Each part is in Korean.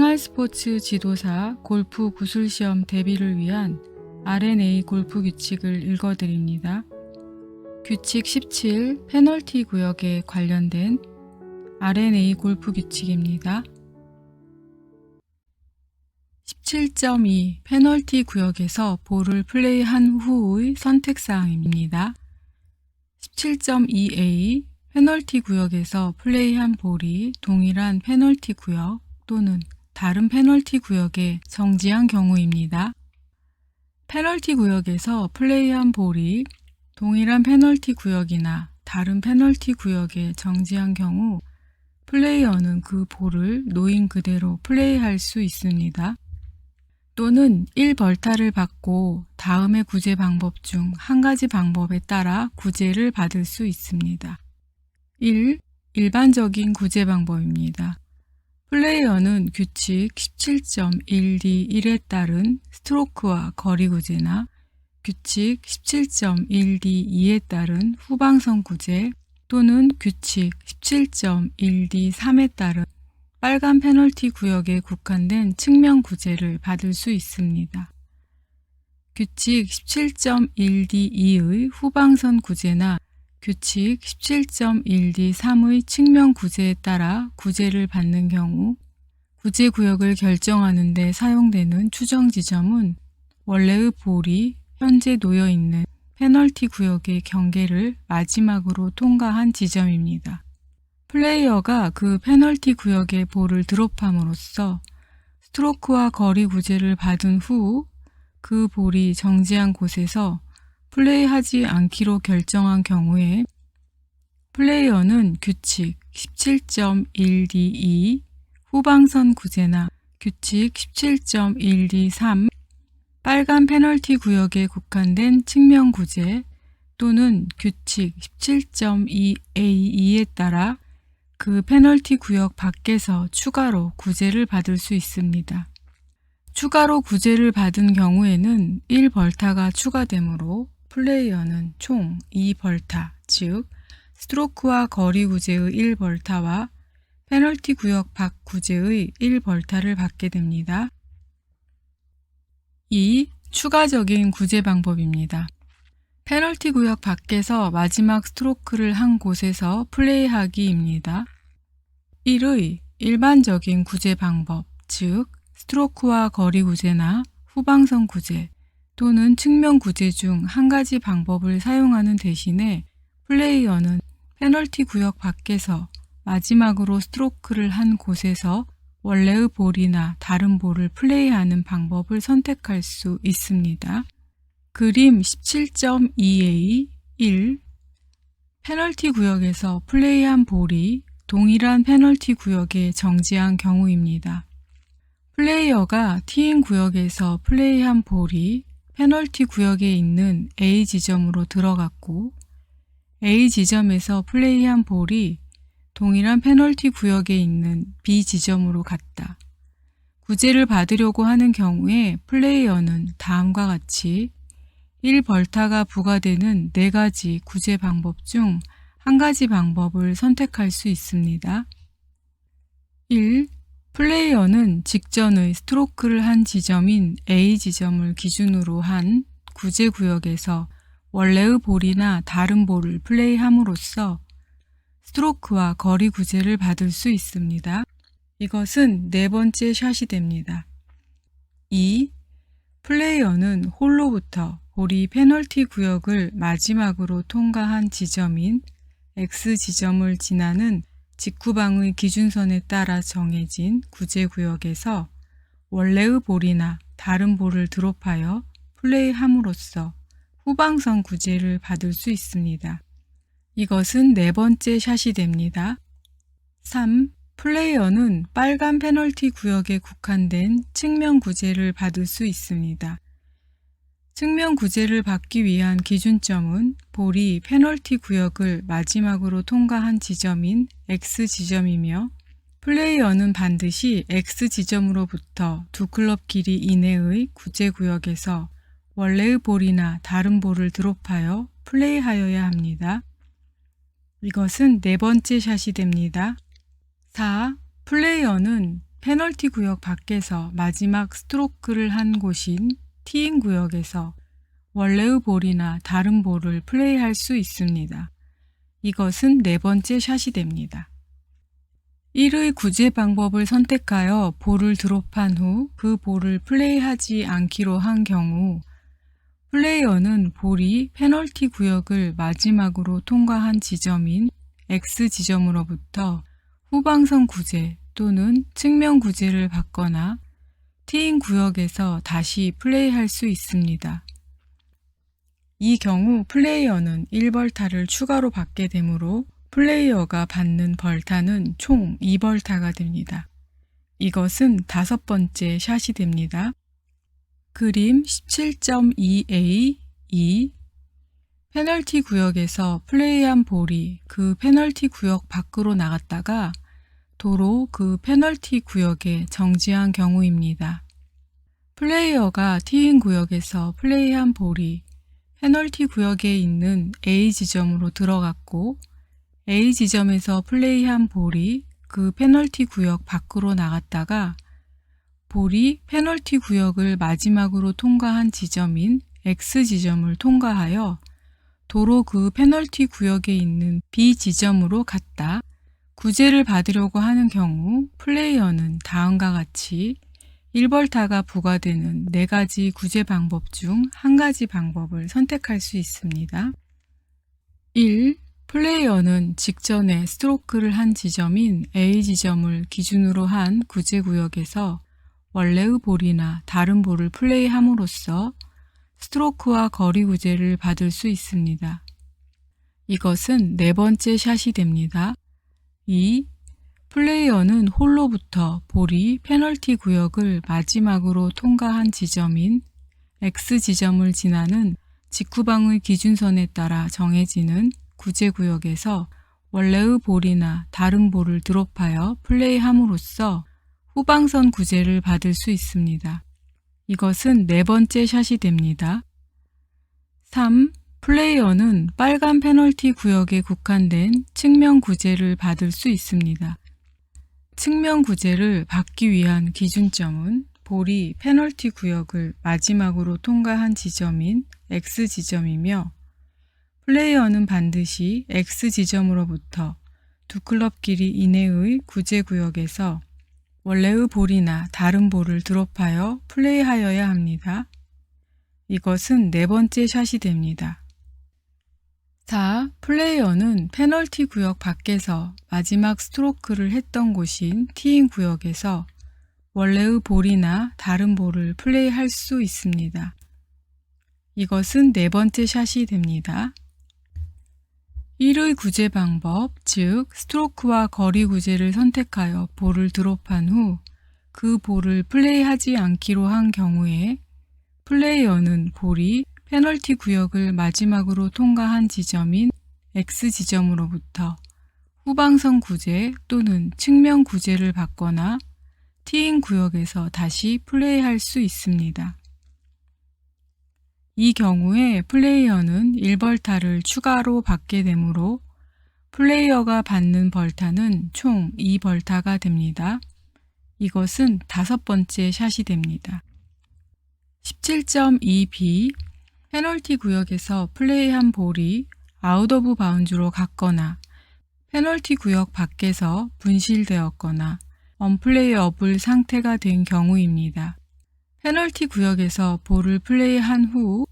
생활스포츠 지도사 골프 구술시험 대비를 위한 R&A 골프 규칙을 읽어드립니다. 규칙 17 페널티 구역에 관련된 R&A 골프 규칙입니다. 17.2 페널티 구역에서 볼을 플레이한 후의 선택사항입니다. 17.2a 페널티 구역에서 플레이한 볼이 동일한 페널티 구역 또는 다른 페널티 구역에 정지한 경우입니다. 페널티 구역에서 플레이한 볼이 동일한 페널티 구역이나 다른 페널티 구역에 정지한 경우 플레이어는 그 볼을 놓인 그대로 플레이할 수 있습니다. 또는 1벌타를 받고 다음의 구제 방법 중 한 가지 방법에 따라 구제를 받을 수 있습니다. 1. 일반적인 구제 방법입니다. 플레이어는 규칙 17.1D1에 따른 스트로크와 거리 구제나 규칙 17.1D2에 따른 후방선 구제 또는 규칙 17.1D3에 따른 빨간 페널티 구역에 국한된 측면 구제를 받을 수 있습니다. 규칙 17.1D2의 후방선 구제나 규칙 17.1D3의 측면 구제에 따라 구제를 받는 경우 구제 구역을 결정하는 데 사용되는 추정 지점은 원래의 볼이 현재 놓여 있는 페널티 구역의 경계를 마지막으로 통과한 지점입니다. 플레이어가 그 페널티 구역의 볼을 드롭함으로써 스트로크와 거리 구제를 받은 후 그 볼이 정지한 곳에서 플레이하지 않기로 결정한 경우에 플레이어는 규칙 17.1D2 후방선 구제나 규칙 17.1D3 빨간 페널티 구역에 국한된 측면 구제 또는 규칙 17.2A2에 따라 그 페널티 구역 밖에서 추가로 구제를 받을 수 있습니다. 추가로 구제를 받은 경우에는 1벌타가 추가되므로 플레이어는 총 2벌타, 즉 스트로크와 거리 구제의 1벌타와 페널티 구역 밖 구제의 1벌타를 받게 됩니다. 2. 추가적인 구제 방법입니다. 페널티 구역 밖에서 마지막 스트로크를 한 곳에서 플레이하기입니다. 1의 일반적인 구제 방법, 즉 스트로크와 거리 구제나 후방선 구제 또는 측면 구제 중 한 가지 방법을 사용하는 대신에 플레이어는 페널티 구역 밖에서 마지막으로 스트로크를 한 곳에서 원래의 볼이나 다른 볼을 플레이하는 방법을 선택할 수 있습니다. 그림 17.2a 1. 페널티 구역에서 플레이한 볼이 동일한 페널티 구역에 정지한 경우입니다. 플레이어가 티인 구역에서 플레이한 볼이 페널티 구역에 있는 A 지점으로 들어갔고 A 지점에서 플레이한 볼이 동일한 페널티 구역에 있는 B 지점으로 갔다. 구제를 받으려고 하는 경우에 플레이어는 다음과 같이 1벌타가 부과되는 4가지 구제 방법 중 한 가지 방법을 선택할 수 있습니다. 1. 플레이어는 직전의 스트로크를 한 지점인 A 지점을 기준으로 한 구제 구역에서 원래의 볼이나 다른 볼을 플레이함으로써 스트로크와 거리 구제를 받을 수 있습니다. 이것은 4번째 샷이 됩니다. 2. 플레이어는 홀로부터 볼이 페널티 구역을 마지막으로 통과한 지점인 X 지점을 지나는 직후방의 기준선에 따라 정해진 구제 구역에서 원래의 볼이나 다른 볼을 드롭하여 플레이함으로써 후방선 구제를 받을 수 있습니다. 이것은 4번째 샷이 됩니다. 3. 플레이어는 빨간 페널티 구역에 국한된 측면 구제를 받을 수 있습니다. 측면 구제를 받기 위한 기준점은 볼이 페널티 구역을 마지막으로 통과한 지점인 X 지점이며 플레이어는 반드시 X 지점으로부터 2클럽 길이 이내의 구제 구역에서 원래의 볼이나 다른 볼을 드롭하여 플레이하여야 합니다. 이것은 4번째 샷이 됩니다. 4. 플레이어는 페널티 구역 밖에서 마지막 스트로크를 한 곳인 티인 구역에서 원래의 볼이나 다른 볼을 플레이할 수 있습니다. 이것은 네 번째 샷이 됩니다. 1의 구제 방법을 선택하여 볼을 드롭한 후 그 볼을 플레이하지 않기로 한 경우 플레이어는 볼이 페널티 구역을 마지막으로 통과한 지점인 X 지점으로부터 후방선 구제 또는 측면 구제를 받거나 티인 구역에서 다시 플레이할 수 있습니다. 이 경우 플레이어는 1벌타를 추가로 받게 되므로 플레이어가 받는 벌타는 총 2벌타가 됩니다. 이것은 다섯 번째 샷이 됩니다. 그림 17.2a2 페널티 구역에서 플레이한 볼이 그 페널티 구역 밖으로 나갔다가 도로 그 페널티 구역에 정지한 경우입니다. 플레이어가 티인 구역에서 플레이한 볼이 페널티 구역에 있는 A 지점으로 들어갔고 A 지점에서 플레이한 볼이 그 페널티 구역 밖으로 나갔다가 볼이 페널티 구역을 마지막으로 통과한 지점인 X 지점을 통과하여 도로 그 페널티 구역에 있는 B 지점으로 갔다. 구제를 받으려고 하는 경우 플레이어는 다음과 같이 1벌타가 부과되는 4가지 구제 방법 중 한 가지 방법을 선택할 수 있습니다. 1. 플레이어는 직전에 스트로크를 한 지점인 A 지점을 기준으로 한 구제 구역에서 원래의 볼이나 다른 볼을 플레이함으로써 스트로크와 거리 구제를 받을 수 있습니다. 이것은 네 번째 샷이 됩니다. 2. 플레이어는 홀로부터 볼이 페널티 구역을 마지막으로 통과한 지점인 X 지점을 지나는 직후방의 기준선에 따라 정해지는 구제 구역에서 원래의 볼이나 다른 볼을 드롭하여 플레이함으로써 후방선 구제를 받을 수 있습니다. 이것은 네 번째 샷이 됩니다. 3. 플레이어는 빨간 페널티 구역에 국한된 측면 구제를 받을 수 있습니다. 측면 구제를 받기 위한 기준점은 볼이 페널티 구역을 마지막으로 통과한 지점인 X 지점이며 플레이어는 반드시 X 지점으로부터 두 클럽 길이 이내의 구제 구역에서 원래의 볼이나 다른 볼을 드롭하여 플레이하여야 합니다. 이것은 네 번째 샷이 됩니다. 4. 플레이어는 페널티 구역 밖에서 마지막 스트로크를 했던 곳인 티인 구역에서 원래의 볼이나 다른 볼을 플레이할 수 있습니다. 이것은 네 번째 샷이 됩니다. 1의 구제 방법, 즉 스트로크와 거리 구제를 선택하여 볼을 드롭한 후 그 볼을 플레이하지 않기로 한 경우에 플레이어는 볼이 페널티 구역을 마지막으로 통과한 지점인 X 지점으로부터 후방선 구제 또는 측면 구제를 받거나 티인 구역에서 다시 플레이할 수 있습니다. 이 경우에 플레이어는 1벌타를 추가로 받게 되므로 플레이어가 받는 벌타는 총 2벌타가 됩니다. 이것은 다섯 번째 샷이 됩니다. 17.2b 페널티 구역에서 플레이한 볼이 아웃 오브 바운즈로 갔거나 페널티 구역 밖에서 분실되었거나 언플레이어블 상태가 된 경우입니다. 페널티 구역에서 볼을 플레이한 후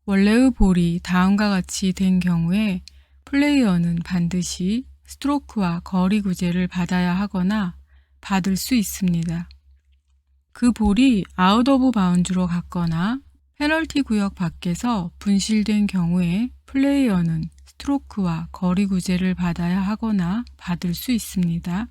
원래의 볼이 다음과 같이 된 경우에 플레이어는 반드시 스트로크와 거리 구제를 받아야 하거나 받을 수 있습니다. 그 볼이 아웃 오브 바운즈로 갔거나 페널티 구역 밖에서 분실된 경우에 플레이어는 스트로크와 거리 구제를 받아야 하거나 받을 수 있습니다.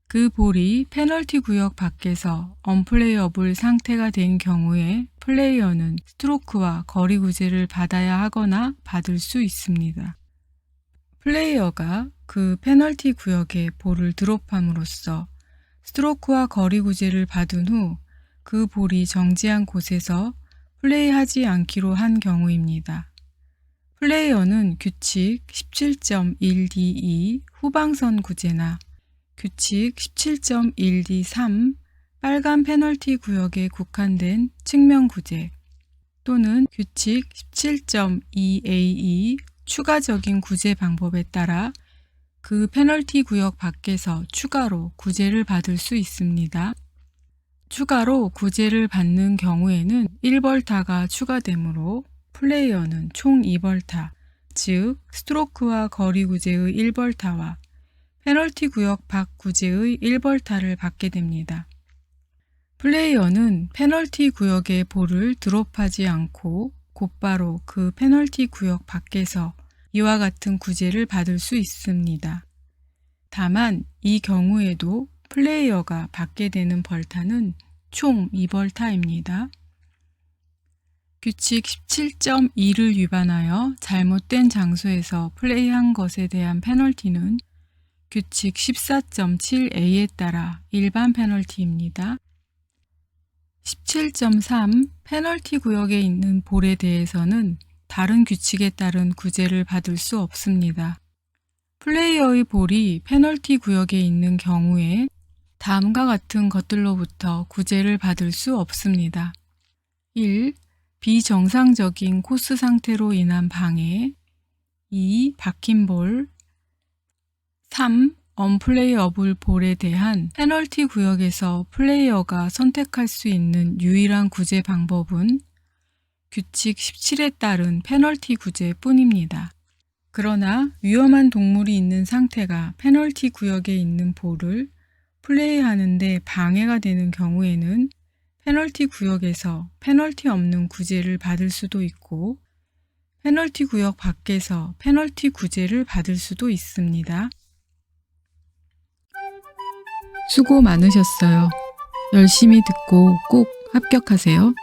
그 볼이 페널티 구역 밖에서 언플레이어블 상태가 된 경우에 플레이어는 스트로크와 거리 구제를 받아야 하거나 받을 수 있습니다. 플레이어가 그 페널티 구역에 볼을 드롭함으로써 스트로크와 거리 구제를 받은 후 그 볼이 정지한 곳에서 플레이하지 않기로 한 경우입니다. 플레이어는 규칙 17.1d2 후방선 구제나 규칙 17.1D3 빨간 페널티 구역에 국한된 측면 구제 또는 규칙 17.2A2 추가적인 구제 방법에 따라 그 페널티 구역 밖에서 추가로 구제를 받을 수 있습니다. 추가로 구제를 받는 경우에는 1벌타가 추가되므로 플레이어는 총 2벌타, 즉 스트로크와 거리 구제의 1벌타와 페널티 구역 밖 구제의 1벌타를 받게 됩니다. 플레이어는 페널티 구역의 볼을 드롭하지 않고 곧바로 그 페널티 구역 밖에서 이와 같은 구제를 받을 수 있습니다. 다만 이 경우에도 플레이어가 받게 되는 벌타는 총 2벌타입니다. 규칙 17.2를 위반하여 잘못된 장소에서 플레이한 것에 대한 페널티는 규칙 14.7A에 따라 일반 페널티입니다. 17.3 페널티 구역에 있는 볼에 대해서는 다른 규칙에 따른 구제를 받을 수 없습니다. 플레이어의 볼이 페널티 구역에 있는 경우에 다음과 같은 것들로부터 구제를 받을 수 없습니다. 1. 비정상적인 코스 상태로 인한 방해 2. 박힌 볼 3. 언플레이어블 볼에 대한 페널티 구역에서 플레이어가 선택할 수 있는 유일한 구제 방법은 규칙 17에 따른 페널티 구제뿐입니다. 그러나 위험한 동물이 있는 상태가 페널티 구역에 있는 볼을 플레이하는 데 방해가 되는 경우에는 페널티 구역에서 페널티 없는 구제를 받을 수도 있고 페널티 구역 밖에서 페널티 구제를 받을 수도 있습니다. 수고 많으셨어요. 열심히 듣고 꼭 합격하세요.